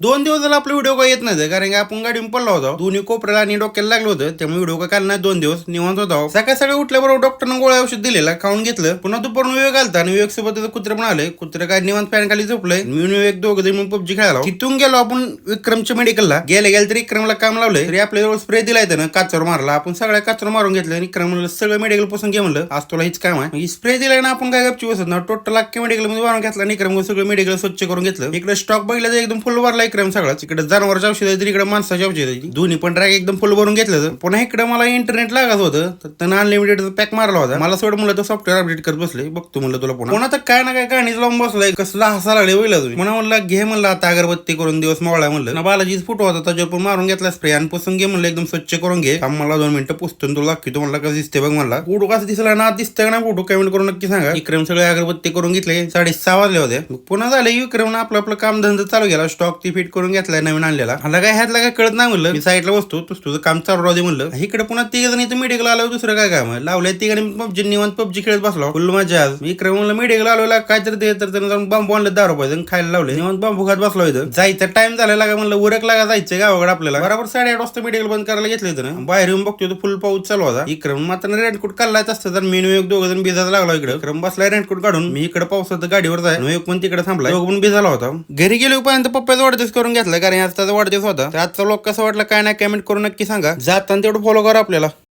2 दिवस झाला आपला व्हिडिओ काय येत नाही कारण की आपण गाडी पडला होता दोन्ही कोपऱ्याला आणि डोक्याला लागलं होतं त्यामुळे व्हिडिओ काय काल नाही 2 दिवस निवांत होता सकाळी सकाळी उठल्याबरोबर डॉक्टरनं गोळ्या औषध दिलेला खाऊन घेतलं पुन्हा दुपारून विवेक आलता आणि विवेक सोबत कुत्रे पण आले कुत्रे काय निवांत फॅन खाली झोपलंय मी विवेक दोघं जण पबजी खेळायला तिथून गेलो आपण विक्रमच्या मेडिकलला गेले तरी विक्रमला काम लावलंय तरी आपल्याजवळ स्प्रे दिलाय त्यानं काचवर मारला आपण सगळ्या काचवर मारून घेतलं आणि विक्रम म्हणलं सगळं मेडिकल पासून घे म्हणलं आज तुला हीच काम आहे स्प्रे दिलाय ना आपण काय गपची बसत ना टोटल अख्ख्या मेडिकल मध्ये मारून घेतला आणि विक्रम सगळं मेडिकल स्वच्छ करून घेतलं इकडे स्टॉक बघितलं एकदम फुल भरला विक्रम सगळाच इकडे जनावरच्या औषध आहे इकडे माणसाची औषध आहे दोन्ही पण ट्रॅक एकदम फुल भरून घेतलं पुन्हा इकडे मला इंटरनेट लागत होतं तर त्यानं अनलिमिटेड पॅक मारला होता मला सोड म्हणलं तर सॉफ्टवेअर अपडेट करत बसले बघतो म्हणलं तुला पुन्हा तर काय ना काय गाणीच लावून बसलाय कसला हसा लागले होईल तुम्ही पुन्हा म्हणलं घे म्हणलं आता अगरबत्ती करून दिवस मोळा म्हणलं ना बालाजीच फोटो होता त्याच्यावर पण मारून घेतला स्प्रे आणि पुसून घे म्हणलं एकदम स्वच्छ करून घे मला 2 मिनिटं पुसतो तुला दाखवतो म्हणलं कसं दिसते बघ मला फोटो कसं दिसला ना दिसतंय ना फोटो कमेंट करून नक्की सांगा विक्रम सगळे अगरबत्ती करून घेतले 6:30 वाजले होते पुन्हा झाले विक्रम आपलं काम धंदा चालू गेला स्टॉक ती फिट करून घेतलाय नवीन आणलेला मला काय ह्यातला काय कळत नाही म्हणलं मी साईडला बसतो तुझं काम चालू राहू दे म्हणलं इकडे पुन्हा 3 जण इथं मेडिकल आलो दुसरं काय काम लावलंय 3 पबजी निवांत पबजी खेळत बसलो फुल मजा आज विक्रम म्हणलं मेडिकल आलो काय तर ते तर त्यानं जाऊन बांबू आणलं 10 रुपये खायला लावले निवांत बांबू खात बसलो इथं जायचं टाइम झालेला का म्हणलं उरक लागा जायचं गावाकडे आपल्याला बरोबर 8:30 वाजता मेडिकल बंद करायला घेतलं होतं बाहेर येऊन बघतो फुल पाऊस चालू होता विक्रम मात्र रेनकोट काढलायच असतं तर मी एक 2 जण भिजायला लागलो इकडे विक्रम बसलाय रेनकोट काढून मी इकडे पावसात गाडीवर जाय एक पण तिकडे थांबलाय पण भिजाला होता घरी गेल्यापर्यंत पप्पाचा वाढदिवस करून घेतला कारण आज त्याचा वाढदिवस होता आजचा लोक कसं वाटलं काय नाही कमेंट करून नक्की सांगा जाताना तेवढं फॉलो करा आपल्याला